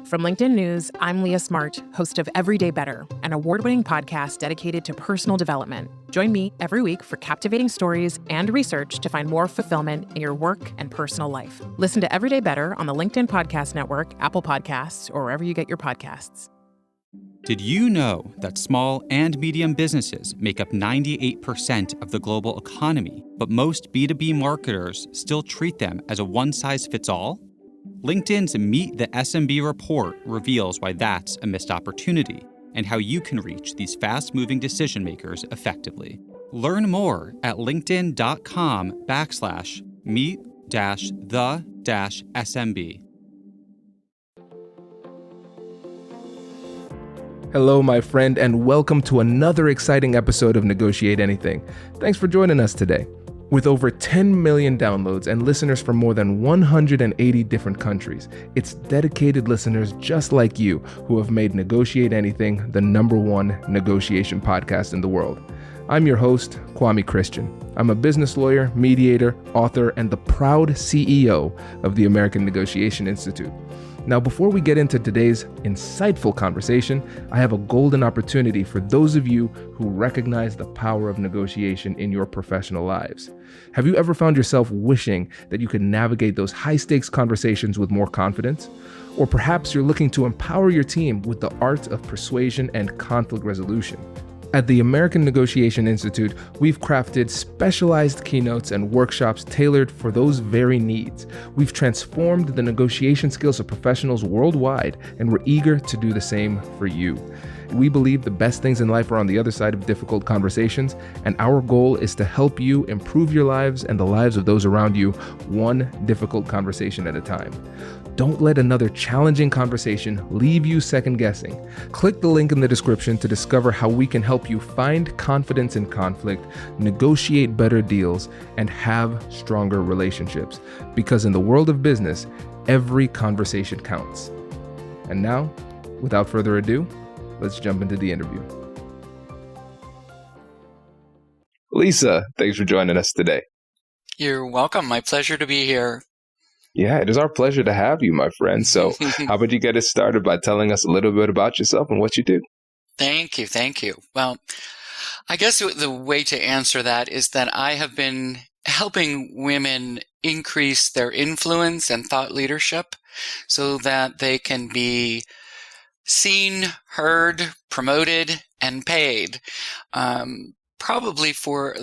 From LinkedIn News, I'm Leah Smart, host of Everyday Better, an award-winning podcast dedicated to personal development. Join me every week for captivating stories and research to find more fulfillment in your work and personal life. Listen to Everyday Better on the LinkedIn Podcast Network, Apple Podcasts, or wherever you get your podcasts. Did you know that small and medium businesses make up 98% of the global economy, but most B2B marketers still treat them as a one-size-fits-all? LinkedIn's Meet the SMB report reveals why that's a missed opportunity and how you can reach these fast-moving decision makers effectively. Learn more at linkedin.com/meet-the-SMB. Hello, my friend, and welcome to another exciting episode of Negotiate Anything. Thanks for joining us today. With over 10 million downloads and listeners from more than 180 different countries, it's dedicated listeners just like you who have made Negotiate Anything the #1 negotiation podcast in the world. I'm your host, Kwame Christian. I'm a business lawyer, mediator, author, and the proud CEO of the American Negotiation Institute. Now, before we get into today's insightful conversation, I have a golden opportunity for those of you who recognize the power of negotiation in your professional lives. Have you ever found yourself wishing that you could navigate those high-stakes conversations with more confidence? Or perhaps you're looking to empower your team with the art of persuasion and conflict resolution. At the American Negotiation Institute, we've crafted specialized keynotes and workshops tailored for those very needs. We've transformed the negotiation skills of professionals worldwide, and we're eager to do the same for you. We believe the best things in life are on the other side of difficult conversations, and our goal is to help you improve your lives and the lives of those around you, one difficult conversation at a time. Don't let another challenging conversation leave you second guessing. Click the link in the description to discover how we can help you find confidence in conflict, negotiate better deals, and have stronger relationships. Because in the world of business, every conversation counts. And now, without further ado, let's jump into the interview. Lisa, thanks for joining us today. You're welcome. My pleasure to be here. Yeah, it is our pleasure to have you, my friend. So how about you get us started by telling us a little bit about yourself and what you do? Thank you. Well, I guess the way to answer that is that I have been helping women increase their influence and thought leadership so that they can be seen, heard, promoted, and paid. Probably for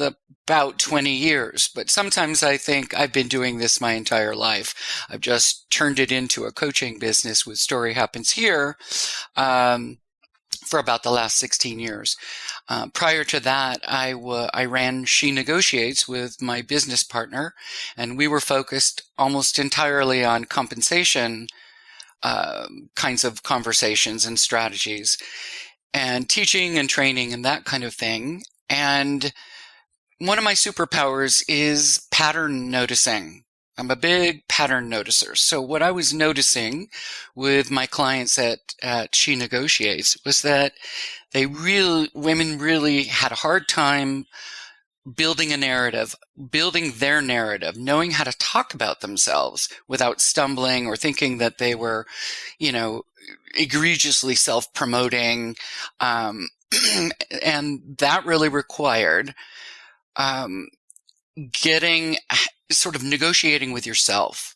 about 20 years, but sometimes I think I've been doing this my entire life. I've just turned it into a coaching business with Story Happens Here for about the last 16 years. Prior to that, I ran She Negotiates with my business partner, and we were focused almost entirely on compensation kinds of conversations and strategies, and teaching and training and that kind of thing. And one of my superpowers is pattern noticing. I'm a big pattern noticer. So what I was noticing with my clients at She Negotiates was that women really had a hard time building their narrative, knowing how to talk about themselves without stumbling or thinking that they were, egregiously self-promoting. And that really required negotiating with yourself,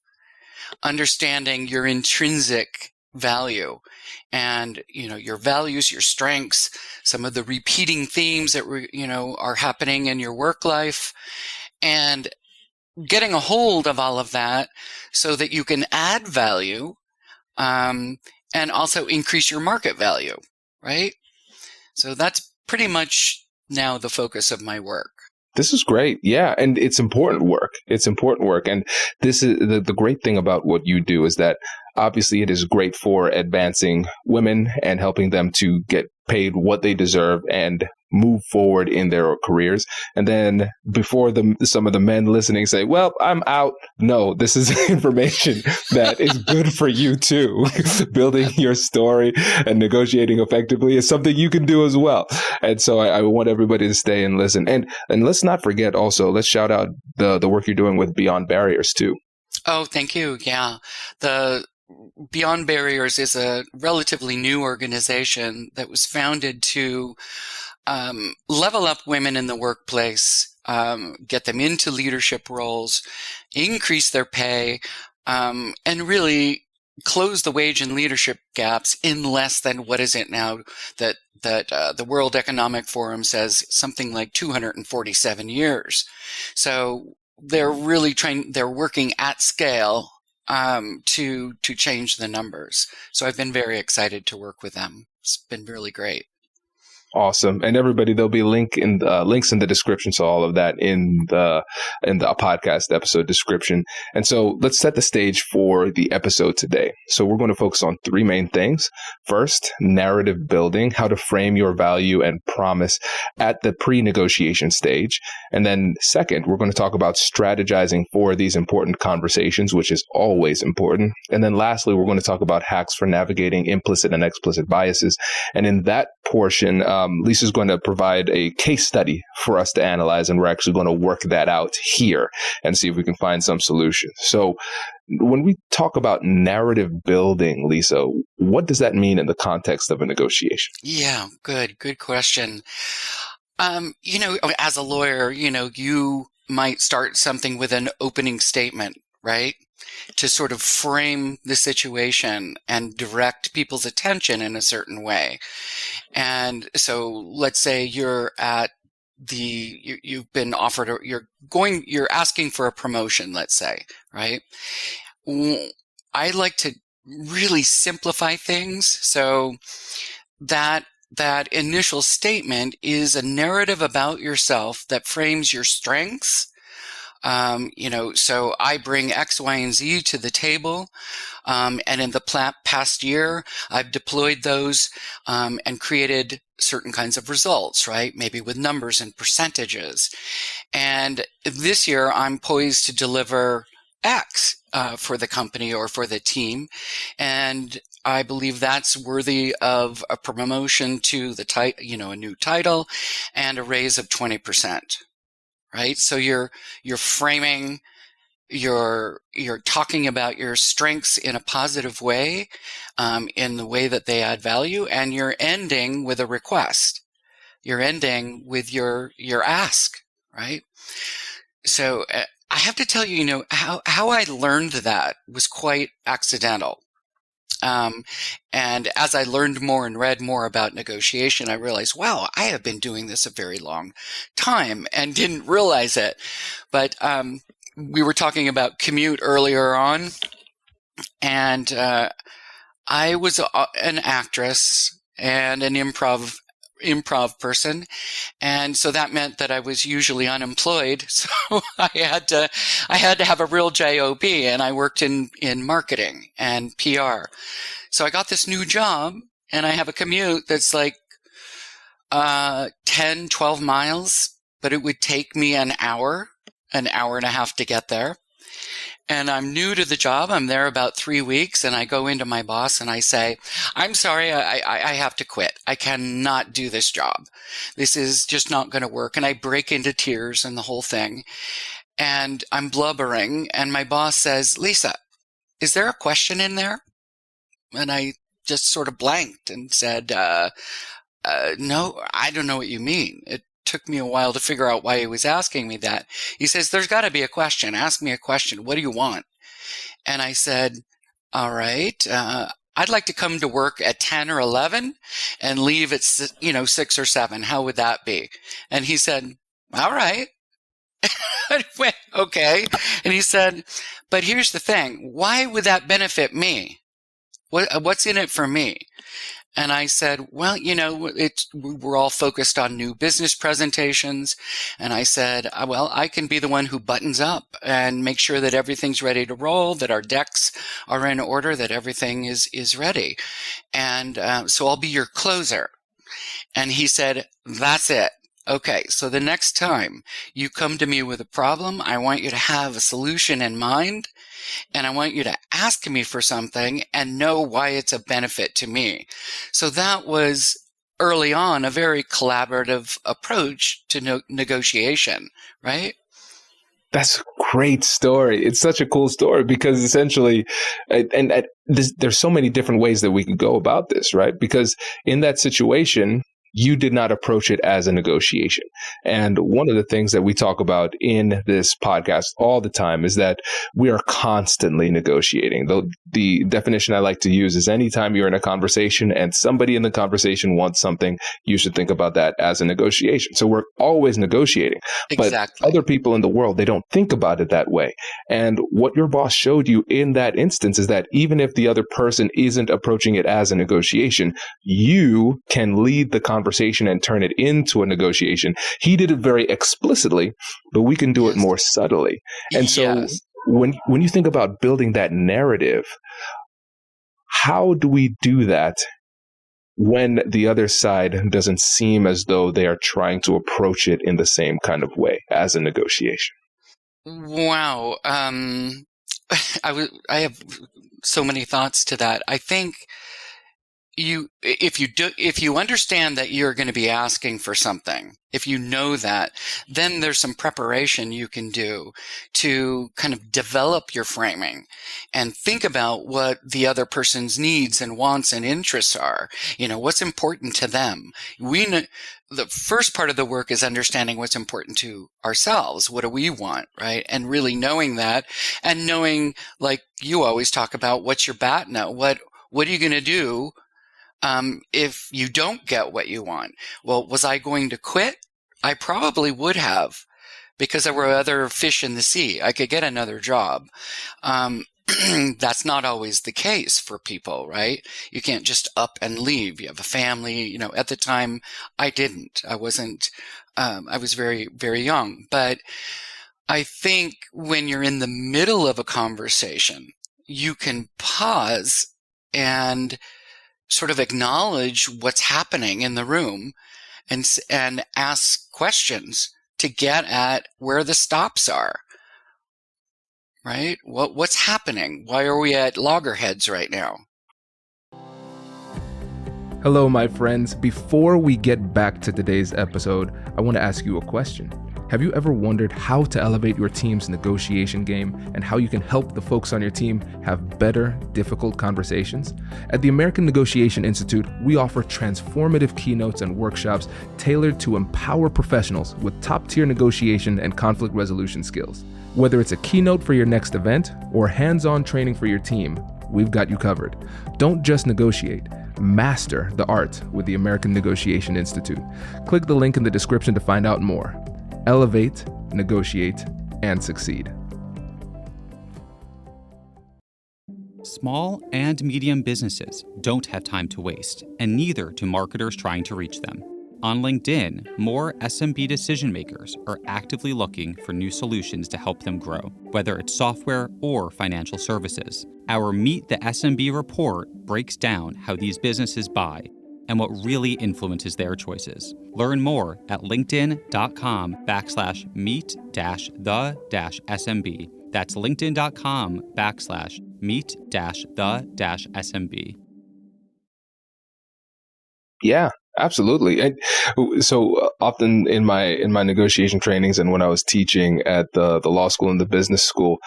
understanding your intrinsic value and, your values, your strengths, some of the repeating themes that are happening in your work life, and getting a hold of all of that so that you can add value and also increase your market value, right? So that's pretty much now the focus of my work. This is great. Yeah. And it's important work. And this is the great thing about what you do is that obviously it is great for advancing women and helping them to get paid what they deserve and move forward in their careers. And then before some of the men listening say, well, I'm out. No, this is information that is good for you too. Building your story and negotiating effectively is something you can do as well. And so I want everybody to stay and listen. And let's not forget also, let's shout out the work you're doing with Beyond Barriers too. Oh, thank you. Yeah. Beyond Barriers is a relatively new organization that was founded to level up women in the workplace, get them into leadership roles, increase their pay, and really close the wage and leadership gaps in less than what is it now that the World Economic Forum says something like 247 years. So they're really they're working at scale to change the numbers. So I've been very excited to work with them. It's been really great. Awesome. And everybody, there'll be links in the description. So all of that in the podcast episode description. And so let's set the stage for the episode today. So we're going to focus on three main things. First, narrative building, how to frame your value and promise at the pre-negotiation stage. And then second, we're going to talk about strategizing for these important conversations, which is always important. And then lastly, we're going to talk about hacks for navigating implicit and explicit biases. And in that portion, Lisa's going to provide a case study for us to analyze, and we're actually going to work that out here and see if we can find some solutions. So when we talk about narrative building, Lisa, what does that mean in the context of a negotiation? Yeah, good question. As a lawyer, you might start something with an opening statement, right? To sort of frame the situation and direct people's attention in a certain way. And so let's say you're at you've been offered, or you're asking for a promotion, let's say, right? I like to really simplify things. So that initial statement is a narrative about yourself that frames your strengths. So I bring X, Y, and Z to the table. And in the past year, I've deployed those, and created certain kinds of results, right? Maybe with numbers and percentages. And this year I'm poised to deliver X, for the company or for the team. And I believe that's worthy of a promotion to a new title and a raise of 20%. Right? So you're framing, you're talking about your strengths in a positive way, in the way that they add value, and you're ending with a request. You're ending with your ask, right? So I have to tell you, how I learned that was quite accidental. And as I learned more and read more about negotiation, I realized, wow, I have been doing this a very long time and didn't realize it. But we were talking about commute earlier on, and I was an actress and an improv person, and so that meant that I was usually unemployed. So I had to have a real job, and I worked in marketing and PR. So I got this new job, and I have a commute that's like 10, 12 miles, but it would take me an hour and a half to get there. And I'm new to the job. I'm there about 3 weeks, and I go into my boss and I say, I'm sorry, I have to quit. I cannot do this job. This is just not going to work. And I break into tears and the whole thing. And I'm blubbering. And my boss says, Lisa, is there a question in there? And I just sort of blanked and said, no, I don't know what you mean. It took me a while to figure out why he was asking me that. He says, there's got to be a question. Ask me a question. What do you want? And I said, all right, I'd like to come to work at 10 or 11 and leave at 6 or 7. How would that be? And he said, all right. I went, okay. And he said, but here's the thing. Why would that benefit me? What's in it for me? And I said, well, we're all focused on new business presentations. And I said, well, I can be the one who buttons up and make sure that everything's ready to roll, that our decks are in order, that everything is ready. And so I'll be your closer. And he said, that's it. Okay, so the next time you come to me with a problem, I want you to have a solution in mind, and I want you to ask me for something and know why it's a benefit to me. So that was early on a very collaborative approach to negotiation, right? That's a great story. It's such a cool story because essentially, there's so many different ways that we can go about this, right? Because in that situation, you did not approach it as a negotiation. And one of the things that we talk about in this podcast all the time is that we are constantly negotiating. The definition I like to use is anytime you're in a conversation and somebody in the conversation wants something, you should think about that as a negotiation. So we're always negotiating. Exactly. But other people in the world, they don't think about it that way. And what your boss showed you in that instance is that even if the other person isn't approaching it as a negotiation, you can lead the conversation and turn it into a negotiation. He did it very explicitly, but we can do it more subtly. And so when you think about building that narrative, how do we do that when the other side doesn't seem as though they are trying to approach it in the same kind of way as a negotiation? Wow. I have so many thoughts to that. I think if you understand that you're going to be asking for something, if you know that, then there's some preparation you can do to kind of develop your framing and think about what the other person's needs and wants and interests are. What's important to them. The first part of the work is understanding what's important to ourselves. What do we want, right? And really knowing that, and knowing, like you always talk about, what's your bat now? What are you going to do if you don't get what you want? Well, was I going to quit? I probably would have, because there were other fish in the sea. I could get another job. That's not always the case for people, right? You can't just up and leave. You have a family. At the time, I didn't. I wasn't. I was very, very young. But I think when you're in the middle of a conversation, you can pause and sort of acknowledge what's happening in the room and ask questions to get at where the stops are, right? What's happening? Why are we at loggerheads right now? Hello, my friends. Before we get back to today's episode, I want to ask you a question. Have you ever wondered how to elevate your team's negotiation game and how you can help the folks on your team have better, difficult conversations? At the American Negotiation Institute, we offer transformative keynotes and workshops tailored to empower professionals with top-tier negotiation and conflict resolution skills. Whether it's a keynote for your next event or hands-on training for your team, we've got you covered. Don't just negotiate. Master the art with the American Negotiation Institute. Click the link in the description to find out more. Elevate, negotiate, and succeed. Small and medium businesses don't have time to waste, and neither do marketers trying to reach them. On LinkedIn, more SMB decision makers are actively looking for new solutions to help them grow, whether it's software or financial services. Our Meet the SMB report breaks down how these businesses buy and what really influences their choices. Learn more at linkedin.com/meet-the-SMB. That's linkedin.com/meet-the-SMB. Yeah, absolutely. And so often in my negotiation trainings and when I was teaching at the law school and the business school,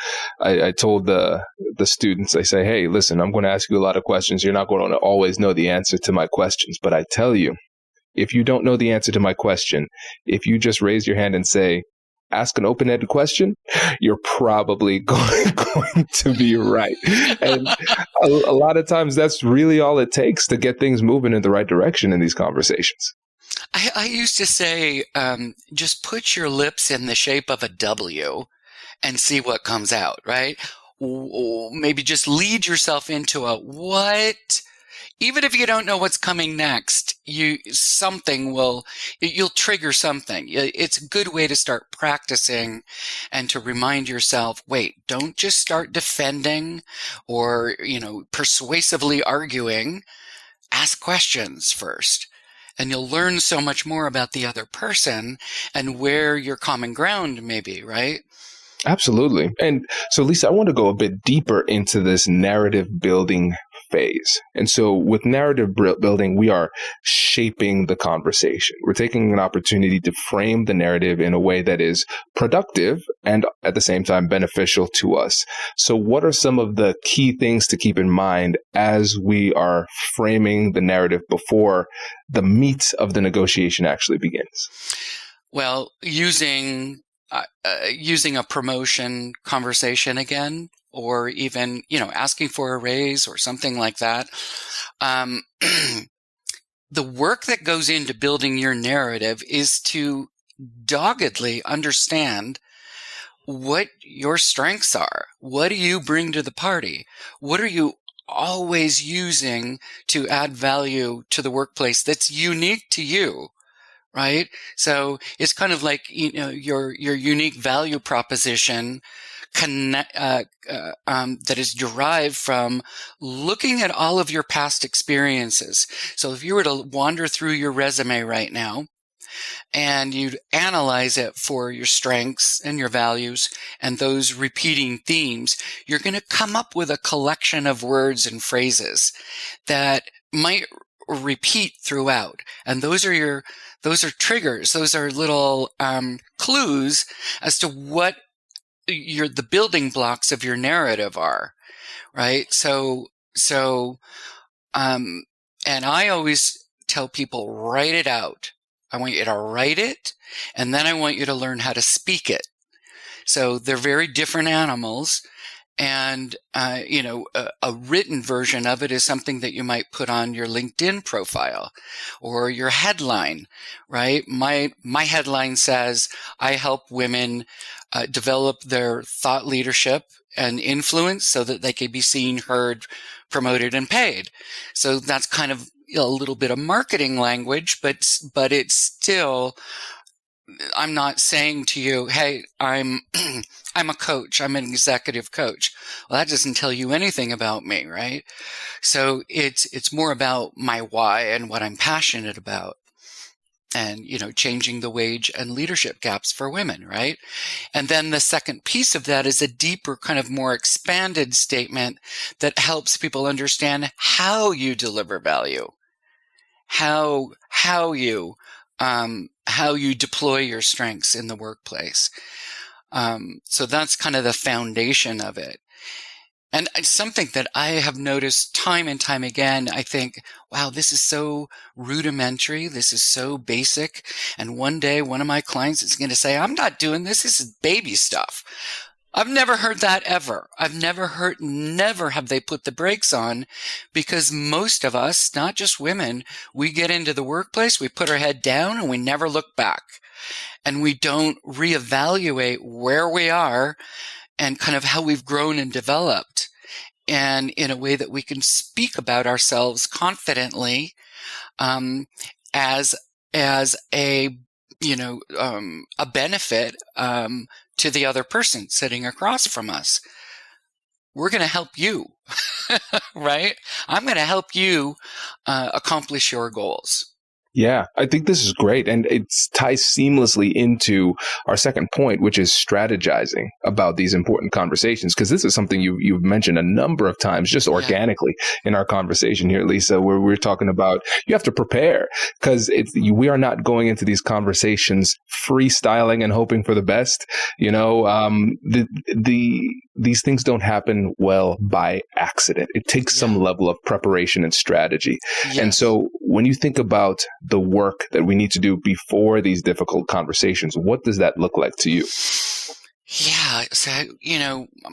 I told the students, I say, hey, listen, I'm going to ask you a lot of questions. You're not going to always know the answer to my questions, but I tell you, if you don't know the answer to my question, if you just raise your hand and say, ask an open-ended question, you're probably going to be right. And a lot of times that's really all it takes to get things moving in the right direction in these conversations. I used to say, just put your lips in the shape of a W and see what comes out, right? Or maybe just lead yourself into a what? Even if you don't know what's coming next, you'll trigger something. It's a good way to start practicing and to remind yourself, wait, don't just start defending or, persuasively arguing. Ask questions first. And you'll learn so much more about the other person and where your common ground may be, right? Absolutely. And so, Lisa, I want to go a bit deeper into this narrative building phase. And so with narrative building, we are shaping the conversation. We're taking an opportunity to frame the narrative in a way that is productive and at the same time beneficial to us. So what are some of the key things to keep in mind as we are framing the narrative before the meat of the negotiation actually begins? Well, using a promotion conversation again, or even, asking for a raise or something like that. The work that goes into building your narrative is to doggedly understand what your strengths are. What do you bring to the party? What are you always using to add value to the workplace that's unique to you? Right? So it's kind of like, your unique value proposition that is derived from looking at all of your past experiences. So if you were to wander through your resume right now and you'd analyze it for your strengths and your values and those repeating themes, you're going to come up with a collection of words and phrases that might repeat throughout. And those are triggers. Those are little clues as to what the building blocks of your narrative are, right? So, and I always tell people, write it out. I want you to write it, and then I want you to learn how to speak it. So they're very different animals. And, a written version of it is something that you might put on your LinkedIn profile or your headline, right? My headline says, I help women develop their thought leadership and influence so that they can be seen, heard, promoted, and paid. So that's kind of a little bit of marketing language, but it's still, I'm not saying to you, hey, I'm a coach. I'm an executive coach. Well, that doesn't tell you anything about me, right? So it's more about my why and what I'm passionate about, and, changing the wage and leadership gaps for women, right? And then the second piece of that is a deeper, kind of more expanded statement that helps people understand how you deliver value, how you deploy your strengths in the workplace. So that's kind of the foundation of it. And it's something that I have noticed time and time again. I think, wow, this is so rudimentary. This is so basic. And one day, one of my clients is going to say, I'm not doing this. This is baby stuff. I've never heard that ever. Never have they put the brakes on, because most of us, not just women, we get into the workplace, we put our head down, and we never look back. And we don't reevaluate where we are and kind of how we've grown and developed, and in a way that we can speak about ourselves confidently, as a benefit to the other person sitting across from us. We're going to help you, right? I'm going to help you accomplish your goals. Yeah, I think this is great. And it ties seamlessly into our second point, which is strategizing about these important conversations. Because this is something you've mentioned a number of times, just organically in our conversation here, Lisa, where we're talking about you have to prepare, because we are not going into these conversations freestyling and hoping for the best. These things don't happen well by accident. It takes some level of preparation and strategy. Yes. And so when you think about the work that we need to do before these difficult conversations, what does that look like to you? Yeah. So,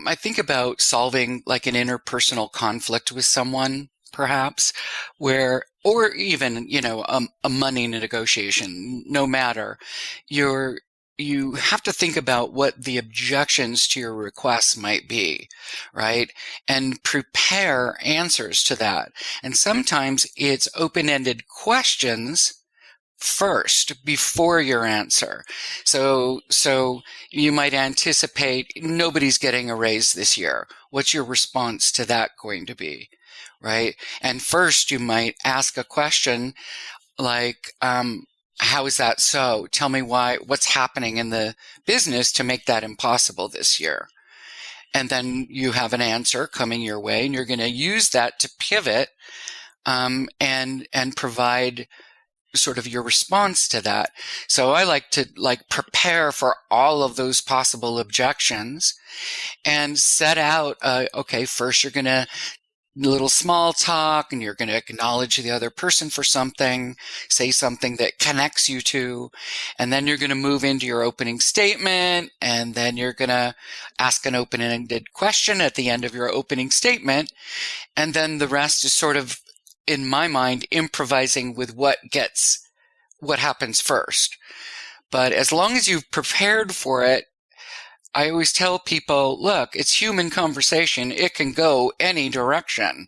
I think about solving like an interpersonal conflict with someone, perhaps, or even, a money negotiation, no matter. You have to think about what the objections to your requests might be, right? And prepare answers to that. And sometimes it's open-ended questions first before your answer. So you might anticipate nobody's getting a raise this year. What's your response to that going to be, right? And first you might ask a question like, how is that so? Tell me what's happening in the business to make that impossible this year. and then you have an answer coming your way, and you're going to use that to pivot and provide sort of your response to that. So I like to prepare for all of those possible objections and set out, okay, first you're going to little small talk, and you're going to acknowledge the other person for something, say something that connects you to, and then you're going to move into your opening statement, and then you're going to ask an open-ended question at the end of your opening statement, and then the rest is sort of, in my mind, improvising with what happens first. But as long as you've prepared for it, I always tell people, look, it's human conversation. It can go any direction.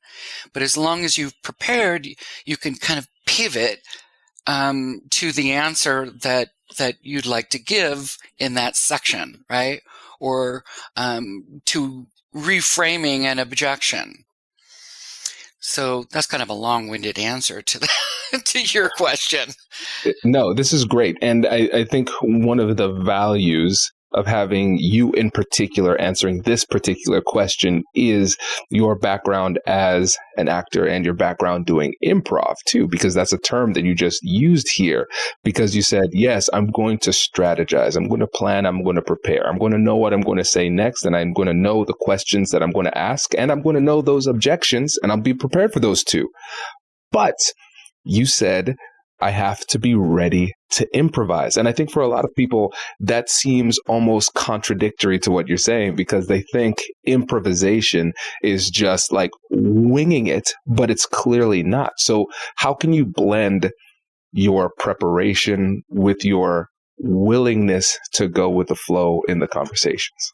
But as long as you've prepared, you can kind of pivot to the answer that you'd like to give in that section, right? Or to reframing an objection. So that's kind of a long-winded answer to to your question. No, this is great. And I think one of the values of having you in particular answering this particular question is your background as an actor and your background doing improv too, because that's a term that you just used here, because you said, yes, I'm going to strategize. I'm going to plan. I'm going to prepare. I'm going to know what I'm going to say next. And I'm going to know the questions that I'm going to ask. And I'm going to know those objections, and I'll be prepared for those too. But you said, I have to be ready to improvise. And I think for a lot of people, that seems almost contradictory to what you're saying, because they think improvisation is just like winging it, but it's clearly not. So how can you blend your preparation with your willingness to go with the flow in the conversations?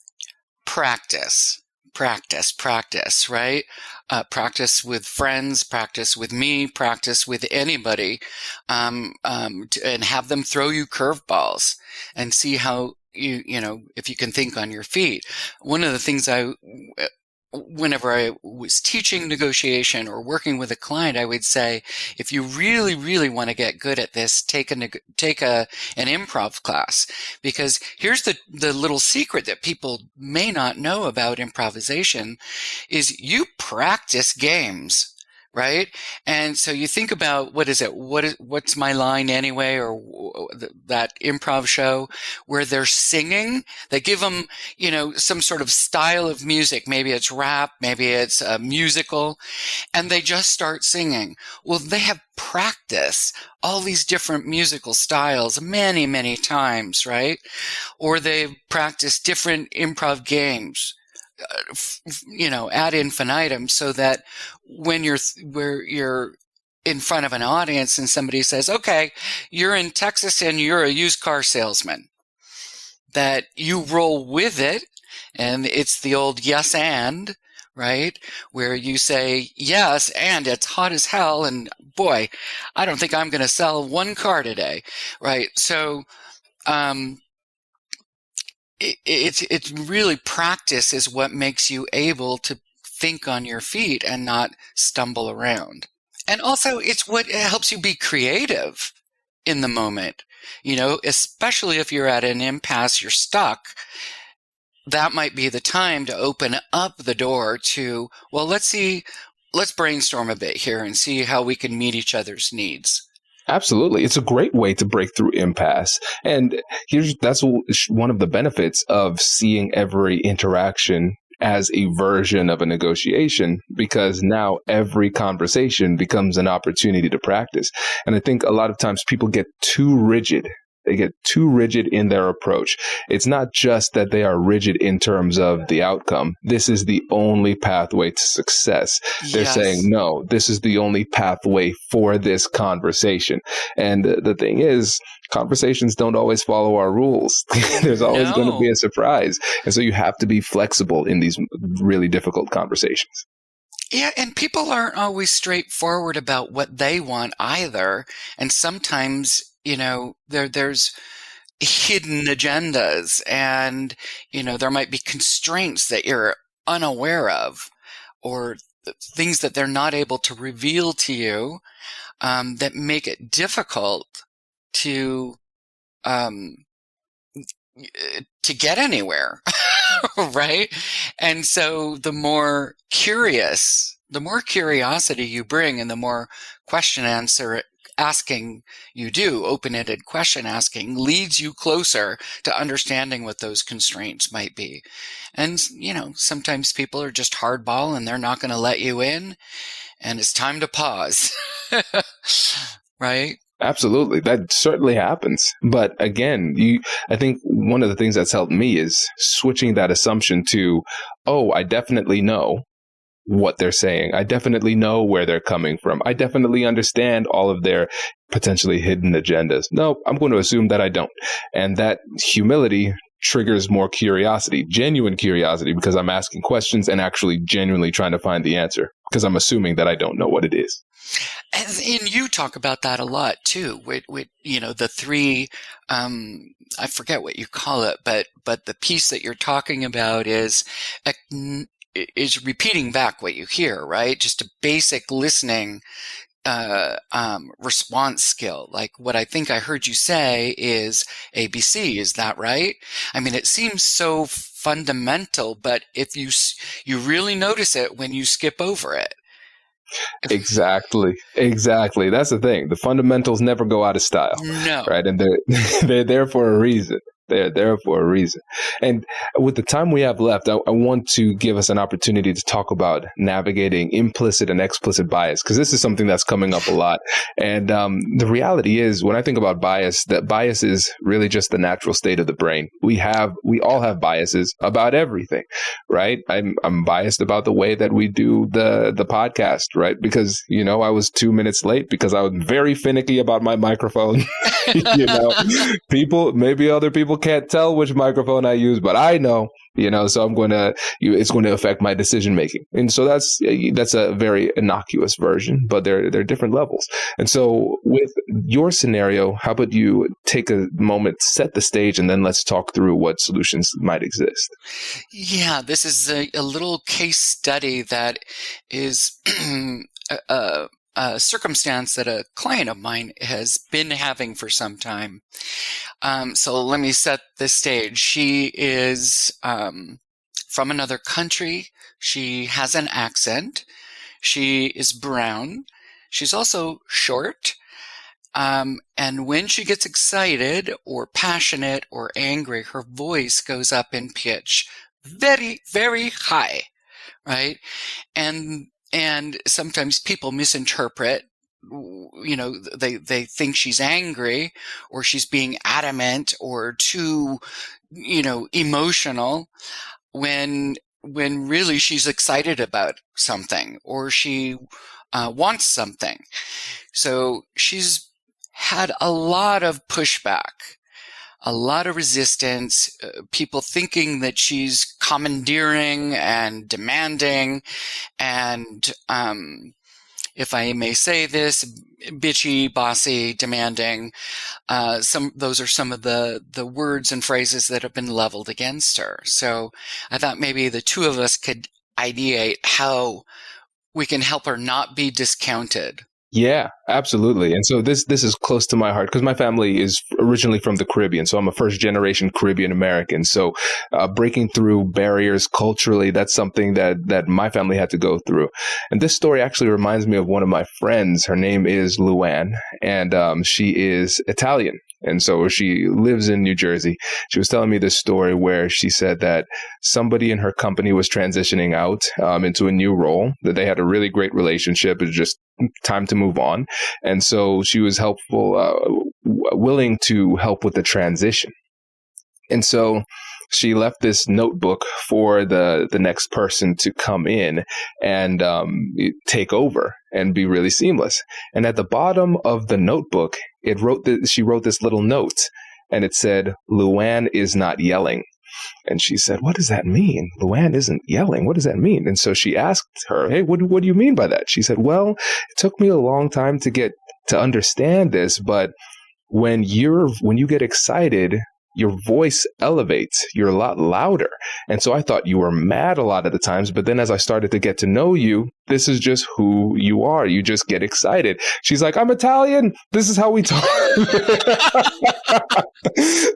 Practice, right? Practice with friends, practice with me, practice with anybody, and have them throw you curveballs and see how if you can think on your feet. One of the things whenever I was teaching negotiation or working with a client, I would say, if you really, really want to get good at this, take an improv class, because here's the little secret that people may not know about improvisation is you practice games. Right? And so you think about, what's my line anyway? Or that improv show where they're singing, they give them, some sort of style of music. Maybe it's rap, maybe it's a musical, and they just start singing. Well, they have practiced all these different musical styles many, many times, right? Or they've practiced different improv games, ad infinitum, so that when you're in front of an audience and somebody says, okay, you're in Texas and you're a used car salesman, that you roll with it. And it's the old yes and, right? Where you say, yes, and it's hot as hell. And boy, I don't think I'm going to sell one car today. Right. So, it's really practice is what makes you able to think on your feet and not stumble around. And also it's what helps you be creative in the moment, especially if you're at an impasse, you're stuck. That might be the time to open up the door to, well, let's brainstorm a bit here and see how we can meet each other's needs. Absolutely. It's a great way to break through impasse. And that's one of the benefits of seeing every interaction as a version of a negotiation, because now every conversation becomes an opportunity to practice. And I think a lot of times people get too rigid. They get too rigid in their approach. It's not just that they are rigid in terms of the outcome. This is the only pathway to success. They're saying, no, this is the only pathway for this conversation. And the thing is, conversations don't always follow our rules. There's always going to be a surprise. And so you have to be flexible in these really difficult conversations. Yeah, and people aren't always straightforward about what they want either. And sometimes there's hidden agendas, and, there might be constraints that you're unaware of, or things that they're not able to reveal to you, that make it difficult to get anywhere, right? And so the more curiosity you bring and the more asking you do, open-ended question asking, leads you closer to understanding what those constraints might be. And, sometimes people are just hardball and they're not going to let you in, and it's time to pause. Right? Absolutely. That certainly happens. But again, I think one of the things that's helped me is switching that assumption to, oh, I definitely know what they're saying. I definitely know where they're coming from. I definitely understand all of their potentially hidden agendas. No, I'm going to assume that I don't. And that humility triggers more curiosity, genuine curiosity, because I'm asking questions and actually genuinely trying to find the answer, because I'm assuming that I don't know what it is. And you talk about that a lot too, with the three, I forget what you call it, but the piece that you're talking about is repeating back what you hear, right? Just a basic listening response skill. Like what I think I heard you say is ABC. Is that right? I mean, it seems so fundamental, but if you really notice it when you skip over it. Exactly. That's the thing. The fundamentals never go out of style. No. Right. And they're there for a reason. They're there for a reason. And with the time we have left, I want to give us an opportunity to talk about navigating implicit and explicit bias, because this is something that's coming up a lot. And the reality is, when I think about bias, that bias is really just the natural state of the brain. We all have biases about everything, right? I'm biased about the way that we do the podcast, right? Because, I was 2 minutes late because I was very finicky about my microphone. Maybe other people can't tell which microphone I use, but I know, so it's going to affect my decision making. And so that's a very innocuous version, but there are different levels. And so with your scenario, how about you take a moment, set the stage, and then let's talk through what solutions might exist. Yeah, this is a little case study that is a circumstance that a client of mine has been having for some time. So let me set the stage. She is from another country. She has an accent. She is brown. She's also short. And when she gets excited or passionate or angry, her voice goes up in pitch very, very high, right? And sometimes people misinterpret, they think she's angry or she's being adamant or too, emotional when really she's excited about something or she wants something. So she's had a lot of pushback, a lot of resistance, people thinking that she's commandeering and demanding and, if I may say this, bitchy, bossy, demanding. Those are some of the words and phrases that have been leveled against her. So I thought maybe the two of us could ideate how we can help her not be discounted. Yeah, absolutely. And so this is close to my heart because my family is originally from the Caribbean. So I'm a first generation Caribbean American. So breaking through barriers culturally, that's something that my family had to go through. And this story actually reminds me of one of my friends. Her name is Luann, and she is Italian. And so she lives in New Jersey. She was telling me this story where she said that somebody in her company was transitioning out into a new role, that they had a really great relationship. It was just time to move on. And so she was willing to help with the transition. And so she left this notebook for the next person to come in and take over and be really seamless. And at the bottom of the notebook, she wrote this little note, and it said, "Luann is not yelling." And she said, "What does that mean? Luann isn't yelling. What does that mean?" And so she asked her, "Hey, what do you mean by that?" She said, "Well, it took me a long time to get to understand this, but when you get excited, your voice elevates. You're a lot louder. And so I thought you were mad a lot of the times. But then as I started to get to know you, this is just who you are. You just get excited. She's like, I'm Italian. This is how we talk.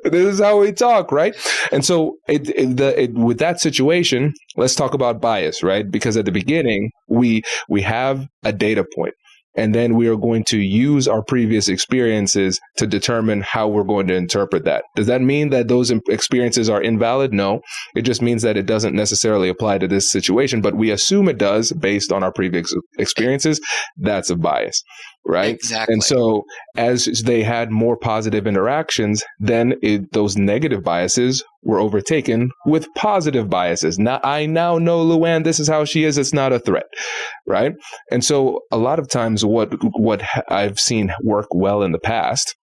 This is how we talk, right? And so with that situation, let's talk about bias, right? Because at the beginning, we have a data point. And then we are going to use our previous experiences to determine how we're going to interpret that. Does that mean that those experiences are invalid? No. It just means that it doesn't necessarily apply to this situation, but we assume it does based on our previous experiences. That's a bias, right? Exactly. And so as they had more positive interactions, then those negative biases were overtaken with positive biases. Now, I now know Luann, this is how she is. It's not a threat, right? And so a lot of times what I've seen work well in the past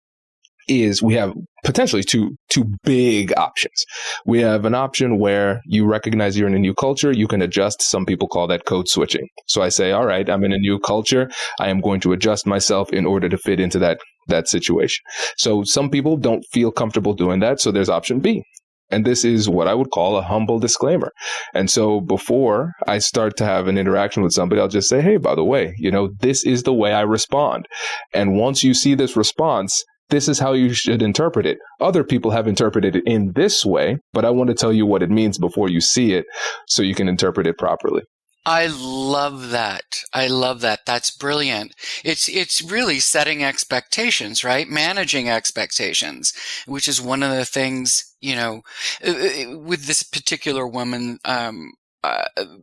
is we have potentially two big options. We have an option where you recognize you're in a new culture. You can adjust. Some people call that code switching. So I say, all right, I'm in a new culture. I am going to adjust myself in order to fit into that situation. So some people don't feel comfortable doing that. So there's option B. And this is what I would call a humble disclaimer. And so before I start to have an interaction with somebody, I'll just say, hey, by the way, this is the way I respond. And once you see this response, this is how you should interpret it. Other people have interpreted it in this way, but I want to tell you what it means before you see it so you can interpret it properly. I love that. That's brilliant. It's really setting expectations, right? Managing expectations, which is one of the things, with this particular woman,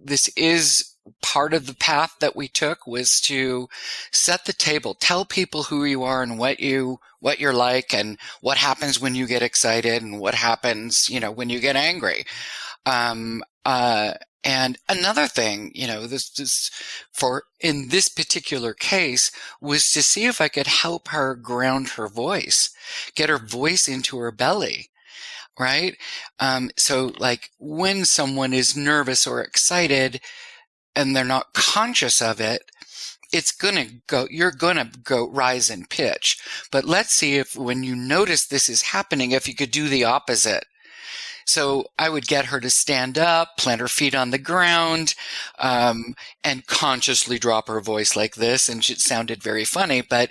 this is part of the path that we took, was to set the table, tell people who you are and what you're like and what happens when you get excited and what happens, when you get angry. And another thing, this for in this particular case was to see if I could help her ground her voice, get her voice into her belly. Right. So like when someone is nervous or excited and they're not conscious of it, you're going to go rise in pitch. But let's see if when you notice this is happening, if you could do the opposite. So I would get her to stand up, plant her feet on the ground, and consciously drop her voice like this. And it sounded very funny, but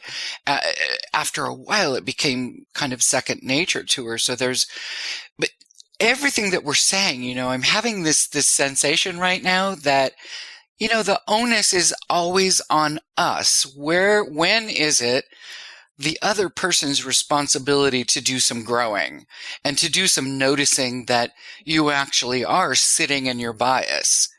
after a while, it became kind of second nature to her. So but everything that we're saying, I'm having this sensation right now that, the onus is always on us. When is it the other person's responsibility to do some growing and to do some noticing that you actually are sitting in your bias?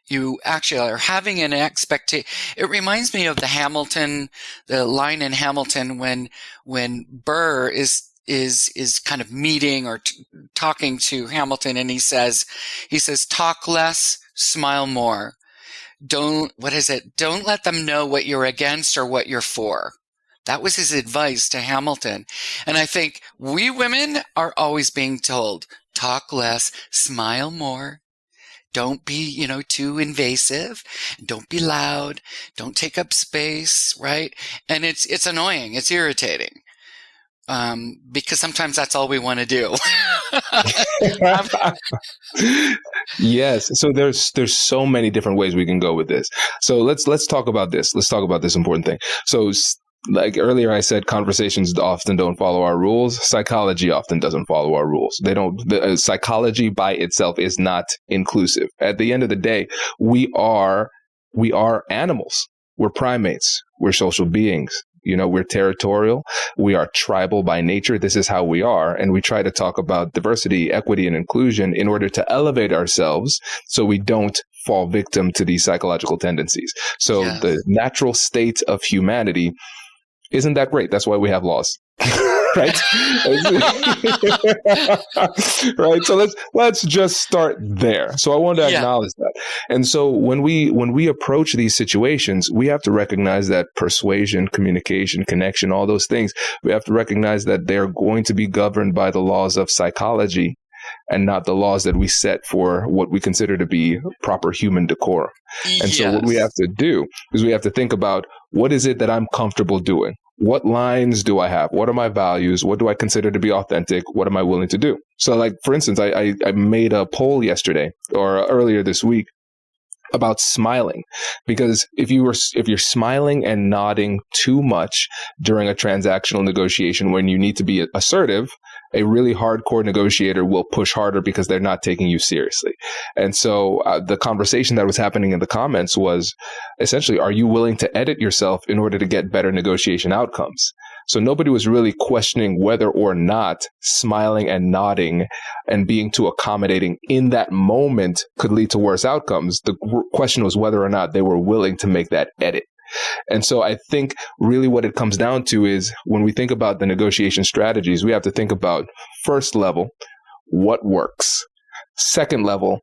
You actually are having an expectation. It reminds me of the line in Hamilton when Burr is kind of meeting or talking to Hamilton, and he says, talk less, smile more. Don't let them know what you're against or what you're for. That was his advice to Hamilton. And I think we women are always being told, talk less, smile more. Don't be, too invasive. Don't be loud. Don't take up space, right? And it's annoying. It's irritating. Because sometimes that's all we want to do. Yes. So there's so many different ways we can go with this. So let's talk about this. Let's talk about this important thing. So like earlier, I said conversations often don't follow our rules. Psychology often doesn't follow our rules. Psychology by itself is not inclusive. At the end of the day, we are animals. We're primates. We're social beings. We're territorial. We are tribal by nature. This is how we are. And we try to talk about diversity, equity, and inclusion in order to elevate ourselves so we don't fall victim to these psychological tendencies. So The natural state of humanity isn't that great. That's why we have laws. Right? Right. So let's just start there. So I want to acknowledge that. And so when we approach these situations, we have to recognize that persuasion, communication, connection, all those things, we have to recognize that they're going to be governed by the laws of psychology and not the laws that we set for what we consider to be proper human decorum. And so what we have to do is we have to think about, what is it that I'm comfortable doing? what lines do I have? What are my values? What do I consider to be authentic? What am I willing to do? So like, for instance, I made a poll yesterday or earlier this week about smiling, because if you're smiling and nodding too much during a transactional negotiation when you need to be assertive, a really hardcore negotiator will push harder because they're not taking you seriously. And so the conversation that was happening in the comments was essentially, are you willing to edit yourself in order to get better negotiation outcomes? So nobody was really questioning whether or not smiling and nodding and being too accommodating in that moment could lead to worse outcomes. The question was whether or not they were willing to make that edit. And so I think really what it comes down to is when we think about the negotiation strategies, we have to think about first level, what works? Second level,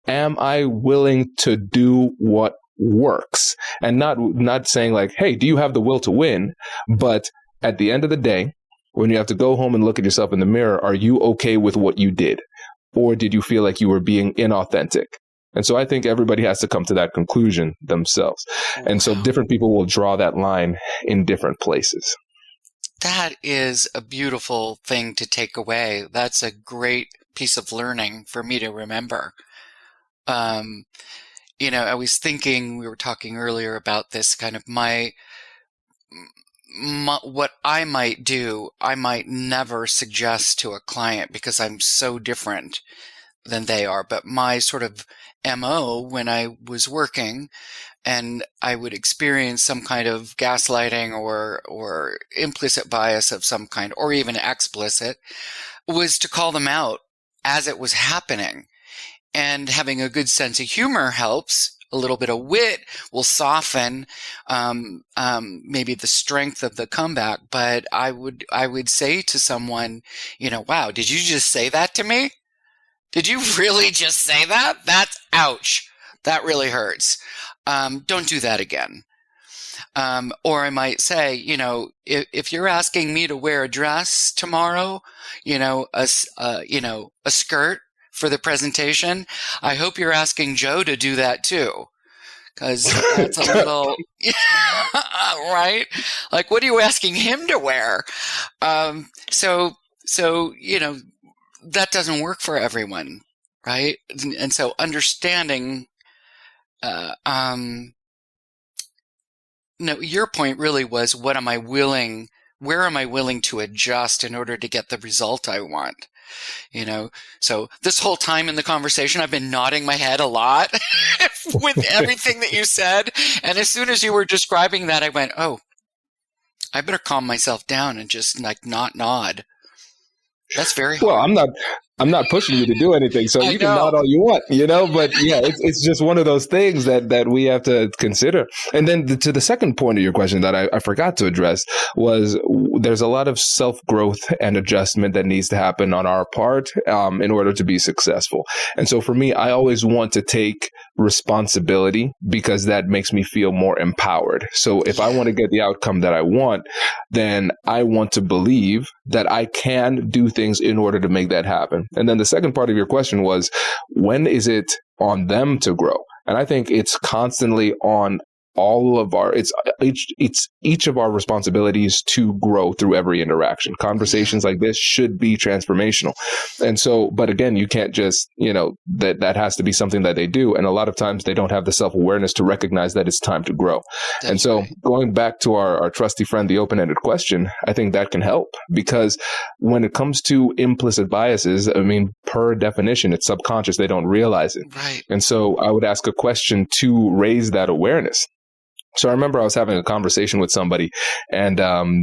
am I willing to do what works? And not saying like, hey, do you have the will to win? But at the end of the day, when you have to go home and look at yourself in the mirror, are you okay with what you did? Or did you feel like you were being inauthentic? And so I think everybody has to come to that conclusion themselves. And so different people will draw that line in different places. That is a beautiful thing to take away. That's a great piece of learning for me to remember. I was thinking, we were talking earlier about this kind of what I might do, I might never suggest to a client because I'm so different than they are. But my sort of MO when I was working and I would experience some kind of gaslighting or implicit bias of some kind, or even explicit, was to call them out as it was happening. And having a good sense of humor helps. A little bit of wit will soften maybe the strength of the comeback. But I would say to someone, wow, did you just say that to me? Did you really just say that? That's ouch. That really hurts. Don't do that again. Or I might say, if you're asking me to wear a dress tomorrow, a skirt for the presentation, I hope you're asking Joe to do that too. Because that's a little, right? Like, what are you asking him to wear? So that doesn't work for everyone, right? And so understanding, your point really was, where am I willing to adjust in order to get the result I want? So this whole time in the conversation, I've been nodding my head a lot with everything that you said. And as soon as you were describing that, I went, oh, I better calm myself down and just like not nod. That's very hard. Well, I'm not pushing you to do anything, so you can nod all you want, but yeah, it's just one of those things that we have to consider. And then to the second point of your question that I forgot to address was, there's a lot of self-growth and adjustment that needs to happen on our part in order to be successful. And so for me, I always want to take responsibility because that makes me feel more empowered. So if I want to get the outcome that I want, then I want to believe that I can do things in order to make that happen. And then the second part of your question was, when is it on them to grow? And I think it's constantly on all of it's each of our responsibilities to grow through every interaction. Conversations like this should be transformational. And so, but again, you can't just, that has to be something that they do. And a lot of times they don't have the self-awareness to recognize that it's time to grow. That's and so right. Going back to our trusty friend, the open-ended question, I think that can help, because when it comes to implicit biases, per definition, it's subconscious. They don't realize it. Right. And so I would ask a question to raise that awareness. So I remember I was having a conversation with somebody, and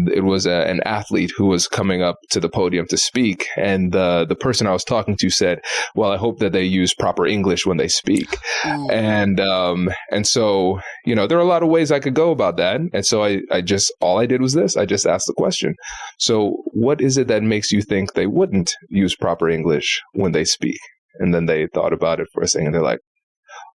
it was an athlete who was coming up to the podium to speak. And the person I was talking to said, well, I hope that they use proper English when they speak. Ooh. And so, there are a lot of ways I could go about that. And so all I did was this. I just asked the question. So what is it that makes you think they wouldn't use proper English when they speak? And then they thought about it for a second. They're like,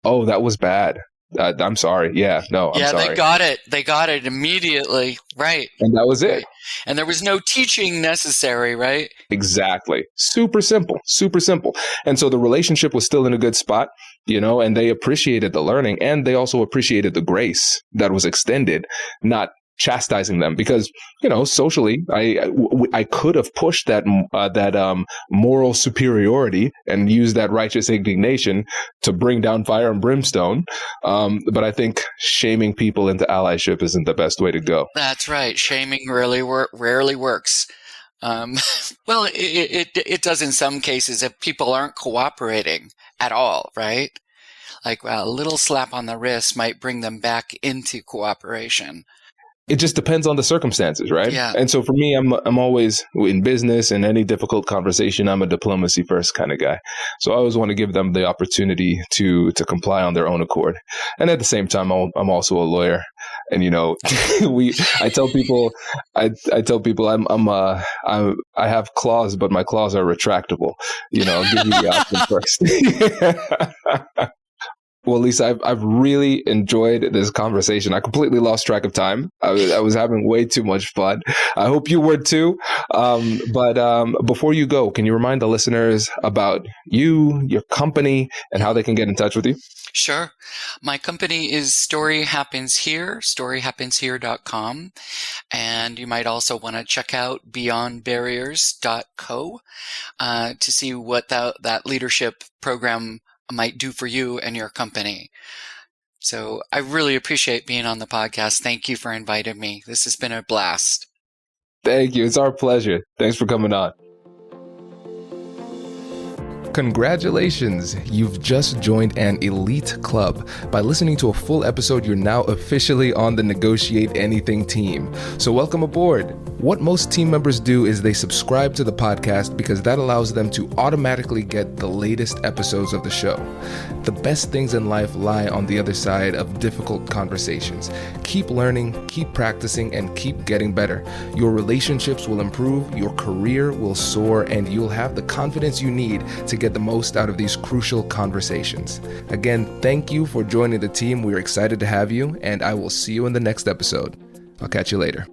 oh, that was bad. I'm sorry. Yeah, no, I'm sorry. Yeah, they got it. They got it immediately. Right. And that was it. Right. And there was no teaching necessary, right? Exactly. Super simple. Super simple. And so the relationship was still in a good spot, and they appreciated the learning, and they also appreciated the grace that was extended, not chastising them, because, socially, I could have pushed that moral superiority and used that righteous indignation to bring down fire and brimstone. But I think shaming people into allyship isn't the best way to go. That's right. Shaming rarely works. Well, it does in some cases if people aren't cooperating at all, right? Like, well, a little slap on the wrist might bring them back into cooperation. It just depends on the circumstances, right? Yeah. And so for me, I'm always in business, and any difficult conversation, I'm a diplomacy first kind of guy. So I always want to give them the opportunity to comply on their own accord. And at the same time, I'm also a lawyer, and I tell people I have claws, but my claws are retractable. I'll give you the option first. Well, Lisa, I've really enjoyed this conversation. I completely lost track of time. I was having way too much fun. I hope you were too. But before you go, can you remind the listeners about you, your company, and how they can get in touch with you? Sure. My company is Story Happens Here, storyhappenshere.com. And you might also want to check out beyondbarriers.co to see what that leadership program might do for you and your company. So I really appreciate being on the podcast. Thank you for inviting me. This has been a blast. Thank you. It's our pleasure. Thanks for coming on. Congratulations! You've just joined an elite club. By listening to a full episode, you're now officially on the Negotiate Anything team. So welcome aboard. What most team members do is they subscribe to the podcast because that allows them to automatically get the latest episodes of the show. The best things in life lie on the other side of difficult conversations. Keep learning, keep practicing, and keep getting better. Your relationships will improve, your career will soar, and you'll have the confidence you need to get the most out of these crucial conversations. Again, thank you for joining the team. We're excited to have you, and I will see you in the next episode. I'll catch you later.